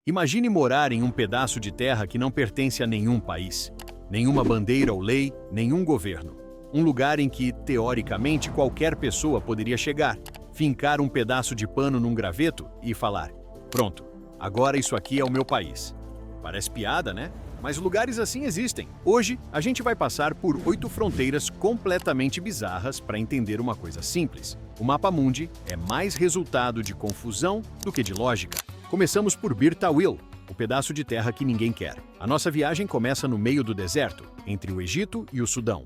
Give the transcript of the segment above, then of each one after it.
Imagine morar em um pedaço de terra que não pertence a nenhum país, nenhuma bandeira ou lei, nenhum governo. Um lugar em que, teoricamente, qualquer pessoa poderia chegar, fincar um pedaço de pano num graveto e falar: pronto, agora isso aqui é o meu país. Parece piada, né? Mas lugares assim existem. Hoje, a gente vai passar por 8 fronteiras completamente bizarras para entender uma coisa simples. O Mapa Mundi é mais resultado de confusão do que de lógica. Começamos por Bir Tawil, o pedaço de terra que ninguém quer. A nossa viagem começa no meio do deserto, entre o Egito e o Sudão.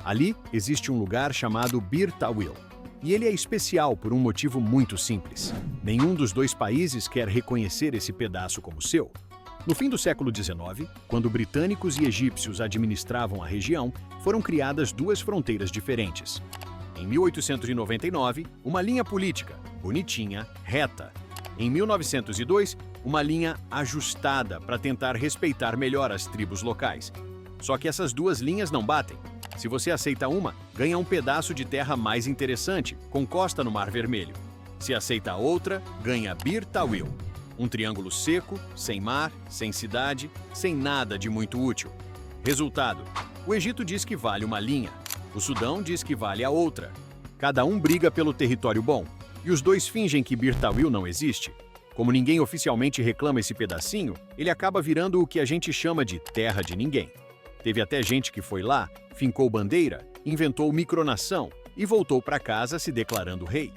Ali existe um lugar chamado Bir Tawil. E ele é especial por um motivo muito simples. Nenhum dos dois países quer reconhecer esse pedaço como seu. No fim do século XIX, quando britânicos e egípcios administravam a região, foram criadas duas fronteiras diferentes. Em 1899, uma linha política, bonitinha, reta. Em 1902, uma linha ajustada para tentar respeitar melhor as tribos locais. Só que essas duas linhas não batem. Se você aceita uma, ganha um pedaço de terra mais interessante, com costa no Mar Vermelho. Se aceita a outra, ganha Bir Tawil. Um triângulo seco, sem mar, sem cidade, sem nada de muito útil. Resultado: o Egito diz que vale uma linha, o Sudão diz que vale a outra. Cada um briga pelo território bom, e os dois fingem que Bir Tawil não existe. Como ninguém oficialmente reclama esse pedacinho, ele acaba virando o que a gente chama de terra de ninguém. Teve até gente que foi lá, fincou bandeira, inventou micronação e voltou para casa se declarando rei.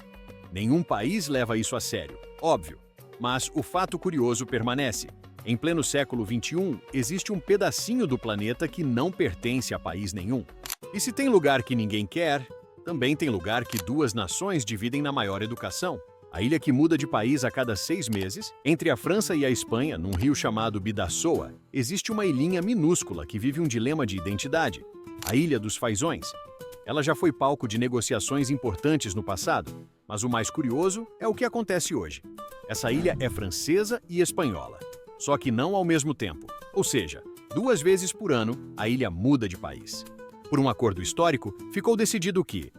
Nenhum país leva isso a sério, óbvio. Mas o fato curioso permanece. Em pleno século XXI, existe um pedacinho do planeta que não pertence a país nenhum. E se tem lugar que ninguém quer, também tem lugar que duas nações dividem na maior educação. A ilha que muda de país a cada 6 meses, entre a França e a Espanha, num rio chamado Bidassoa, existe uma ilhinha minúscula que vive um dilema de identidade: a Ilha dos Faisões. Ela já foi palco de negociações importantes no passado, mas o mais curioso é o que acontece hoje. Essa ilha é francesa e espanhola, só que não ao mesmo tempo. Ou seja, 2 vezes por ano, a ilha muda de país. Por um acordo histórico, ficou decidido que,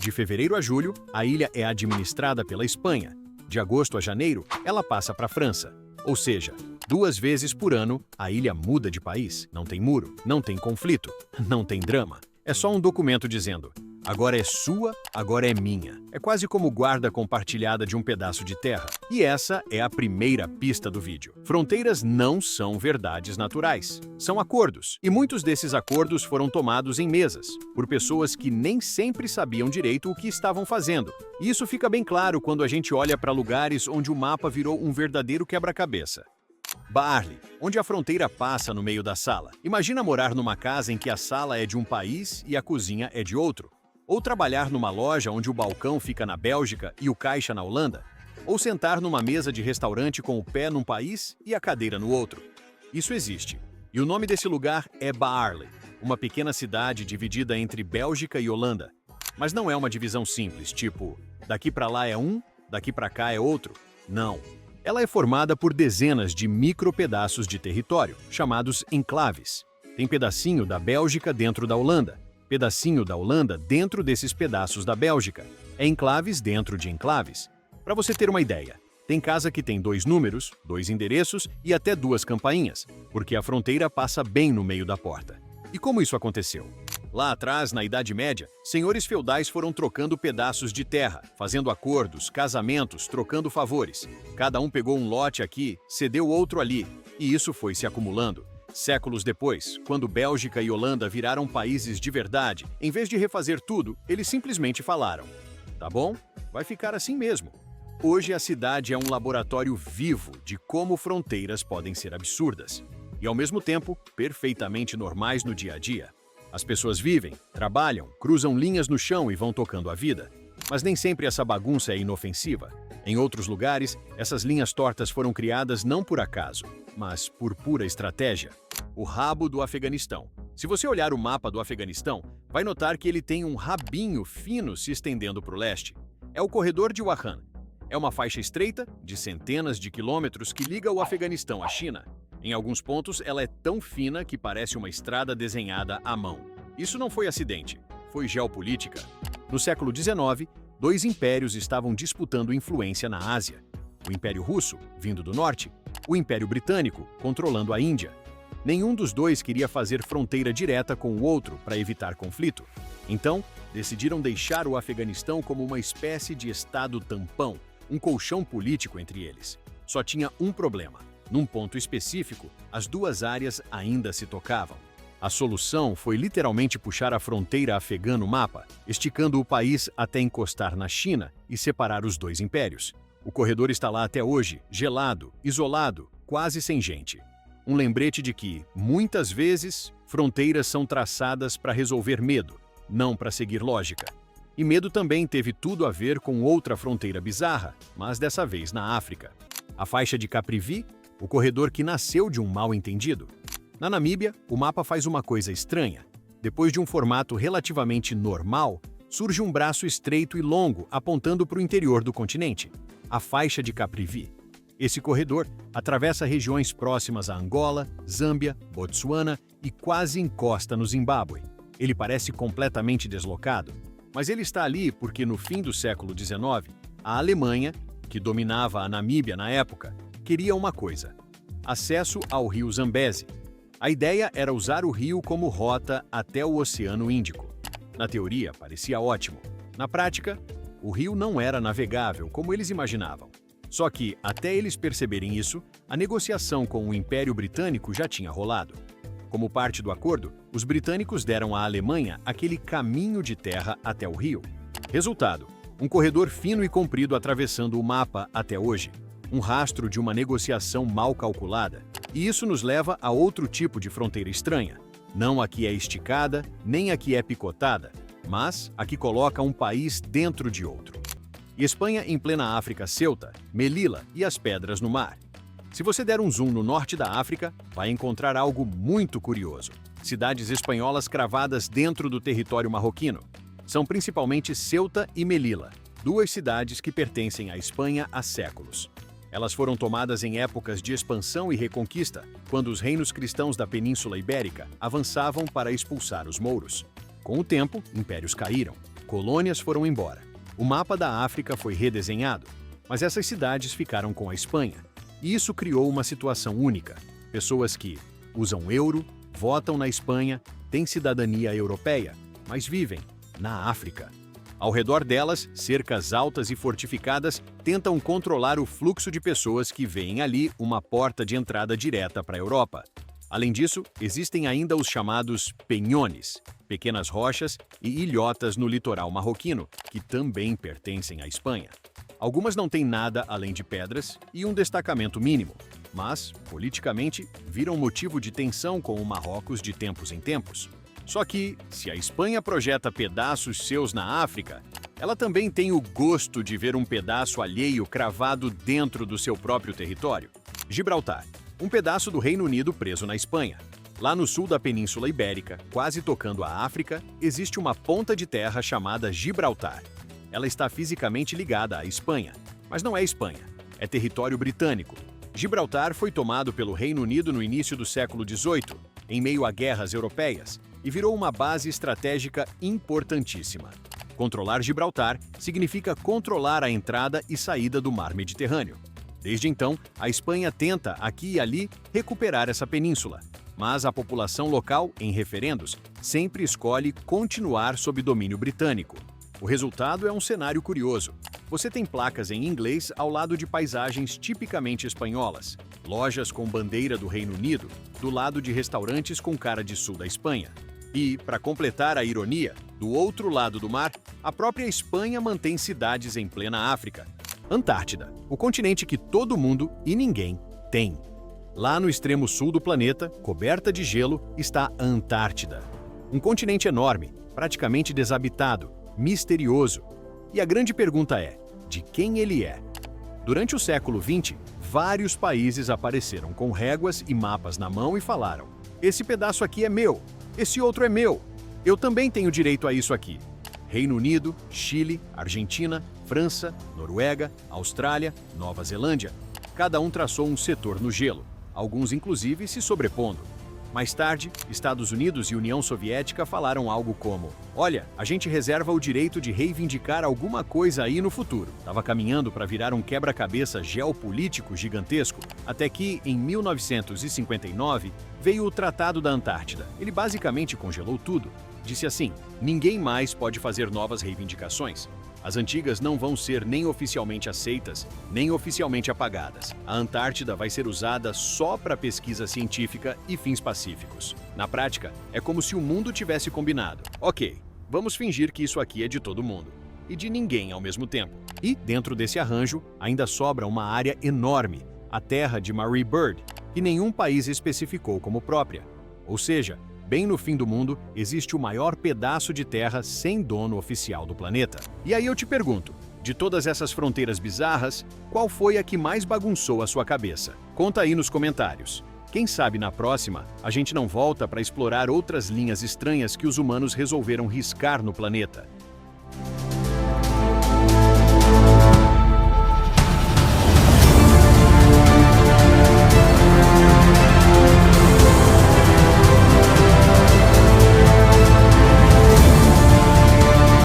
de fevereiro a julho, a ilha é administrada pela Espanha. De agosto a janeiro, ela passa para a França. Ou seja, 2 vezes por ano, a ilha muda de país. Não tem muro, não tem conflito, não tem drama. É só um documento dizendo: agora é sua, agora é minha. É quase como guarda compartilhada de um pedaço de terra. E essa é a primeira pista do vídeo. Fronteiras não são verdades naturais. São acordos. E muitos desses acordos foram tomados em mesas, por pessoas que nem sempre sabiam direito o que estavam fazendo. E isso fica bem claro quando a gente olha para lugares onde o mapa virou um verdadeiro quebra-cabeça. Barley, onde a fronteira passa no meio da sala. Imagina morar numa casa em que a sala é de um país e a cozinha é de outro. Ou trabalhar numa loja onde o balcão fica na Bélgica e o caixa na Holanda. Ou sentar numa mesa de restaurante com o pé num país e a cadeira no outro. Isso existe. E o nome desse lugar é Barley, uma pequena cidade dividida entre Bélgica e Holanda. Mas não é uma divisão simples, tipo, daqui para lá é um, daqui para cá é outro. Não. Ela é formada por dezenas de micropedaços de território, chamados enclaves. Tem pedacinho da Bélgica dentro da Holanda, pedacinho da Holanda dentro desses pedaços da Bélgica. É enclaves dentro de enclaves. Para você ter uma ideia, tem casa que tem 2 números, 2 endereços e até 2 campainhas, porque a fronteira passa bem no meio da porta. E como isso aconteceu? Lá atrás, na Idade Média, senhores feudais foram trocando pedaços de terra, fazendo acordos, casamentos, trocando favores. Cada um pegou um lote aqui, cedeu outro ali, e isso foi se acumulando. Séculos depois, quando Bélgica e Holanda viraram países de verdade, em vez de refazer tudo, eles simplesmente falaram: tá bom, vai ficar assim mesmo. Hoje a cidade é um laboratório vivo de como fronteiras podem ser absurdas e, ao mesmo tempo, perfeitamente normais no dia a dia. As pessoas vivem, trabalham, cruzam linhas no chão e vão tocando a vida. Mas nem sempre essa bagunça é inofensiva. Em outros lugares, essas linhas tortas foram criadas não por acaso, mas por pura estratégia. O rabo do Afeganistão. Se você olhar o mapa do Afeganistão, vai notar que ele tem um rabinho fino se estendendo para o leste. É o corredor de Wuhan. É uma faixa estreita, de centenas de quilômetros, que liga o Afeganistão à China. Em alguns pontos, ela é tão fina que parece uma estrada desenhada à mão. Isso não foi acidente, foi geopolítica. No século XIX, 2 impérios estavam disputando influência na Ásia. O Império Russo, vindo do norte, o Império Britânico, controlando a Índia. Nenhum dos dois queria fazer fronteira direta com o outro para evitar conflito. Então, decidiram deixar o Afeganistão como uma espécie de estado tampão, um colchão político entre eles. Só tinha um problema. Num ponto específico, as duas áreas ainda se tocavam. A solução foi literalmente puxar a fronteira afegã no mapa, esticando o país até encostar na China e separar os dois impérios. O corredor está lá até hoje, gelado, isolado, quase sem gente. Um lembrete de que, muitas vezes, fronteiras são traçadas para resolver medo, não para seguir lógica. E medo também teve tudo a ver com outra fronteira bizarra, mas dessa vez na África. A faixa de Caprivi, o corredor que nasceu de um mal-entendido. Na Namíbia, o mapa faz uma coisa estranha. Depois de um formato relativamente normal, surge um braço estreito e longo apontando para o interior do continente, a faixa de Caprivi. Esse corredor atravessa regiões próximas a Angola, Zâmbia, Botsuana e quase encosta no Zimbábue. Ele parece completamente deslocado, mas ele está ali porque no fim do século XIX, a Alemanha, que dominava a Namíbia na época, queria uma coisa: acesso ao rio Zambeze. A ideia era usar o rio como rota até o Oceano Índico. Na teoria, parecia ótimo. Na prática, o rio não era navegável como eles imaginavam. Só que, até eles perceberem isso, a negociação com o Império Britânico já tinha rolado. Como parte do acordo, os britânicos deram à Alemanha aquele caminho de terra até o rio. Resultado: um corredor fino e comprido atravessando o mapa até hoje. Um rastro de uma negociação mal calculada. E isso nos leva a outro tipo de fronteira estranha. Não a que é esticada, nem a que é picotada, mas a que coloca um país dentro de outro. Espanha em plena África Ceuta, Melilla e as Pedras no Mar. Se você der um zoom no norte da África, vai encontrar algo muito curioso. Cidades espanholas cravadas dentro do território marroquino. São principalmente Ceuta e Melilla, duas cidades que pertencem à Espanha há séculos. Elas foram tomadas em épocas de expansão e reconquista, quando os reinos cristãos da Península Ibérica avançavam para expulsar os mouros. Com o tempo, impérios caíram, colônias foram embora. O mapa da África foi redesenhado, mas essas cidades ficaram com a Espanha. E isso criou uma situação única. Pessoas que usam euro, votam na Espanha, têm cidadania europeia, mas vivem na África. Ao redor delas, cercas altas e fortificadas tentam controlar o fluxo de pessoas que veem ali uma porta de entrada direta para a Europa. Além disso, existem ainda os chamados penhones, pequenas rochas e ilhotas no litoral marroquino, que também pertencem à Espanha. Algumas não têm nada além de pedras e um destacamento mínimo, mas, politicamente, viram motivo de tensão com o Marrocos de tempos em tempos. Só que, se a Espanha projeta pedaços seus na África, ela também tem o gosto de ver um pedaço alheio cravado dentro do seu próprio território. Gibraltar, um pedaço do Reino Unido preso na Espanha. Lá no sul da Península Ibérica, quase tocando a África, existe uma ponta de terra chamada Gibraltar. Ela está fisicamente ligada à Espanha, mas não é Espanha, é território britânico. Gibraltar foi tomado pelo Reino Unido no início do século XVIII, em meio a guerras europeias, e virou uma base estratégica importantíssima. Controlar Gibraltar significa controlar a entrada e saída do mar Mediterrâneo. Desde então, a Espanha tenta, aqui e ali, recuperar essa península, mas a população local, em referendos, sempre escolhe continuar sob domínio britânico. O resultado é um cenário curioso. Você tem placas em inglês ao lado de paisagens tipicamente espanholas, lojas com bandeira do Reino Unido, do lado de restaurantes com cara de sul da Espanha. E, para completar a ironia, do outro lado do mar, a própria Espanha mantém cidades em plena África. Antártida, o continente que todo mundo e ninguém tem. Lá no extremo sul do planeta, coberta de gelo, está a Antártida. Um continente enorme, praticamente desabitado, misterioso. E a grande pergunta é, de quem ele é? Durante o século XX, vários países apareceram com réguas e mapas na mão e falaram: esse pedaço aqui é meu, esse outro é meu, eu também tenho direito a isso aqui. Reino Unido, Chile, Argentina, França, Noruega, Austrália, Nova Zelândia. Cada um traçou um setor no gelo, alguns inclusive se sobrepondo. Mais tarde, Estados Unidos e União Soviética falaram algo como: olha, a gente reserva o direito de reivindicar alguma coisa aí no futuro. Estava caminhando para virar um quebra-cabeça geopolítico gigantesco, até que, em 1959, veio o Tratado da Antártida. Ele basicamente congelou tudo. Disse assim: ninguém mais pode fazer novas reivindicações. As antigas não vão ser nem oficialmente aceitas, nem oficialmente apagadas. A Antártida vai ser usada só para pesquisa científica e fins pacíficos. Na prática, é como se o mundo tivesse combinado. Ok, vamos fingir que isso aqui é de todo mundo. E de ninguém ao mesmo tempo. E, dentro desse arranjo, ainda sobra uma área enorme, a terra de Marie Byrd, que nenhum país especificou como própria. Ou seja, bem no fim do mundo, existe o maior pedaço de terra sem dono oficial do planeta. E aí eu te pergunto, de todas essas fronteiras bizarras, qual foi a que mais bagunçou a sua cabeça? Conta aí nos comentários. Quem sabe na próxima, a gente não volta para explorar outras linhas estranhas que os humanos resolveram riscar no planeta.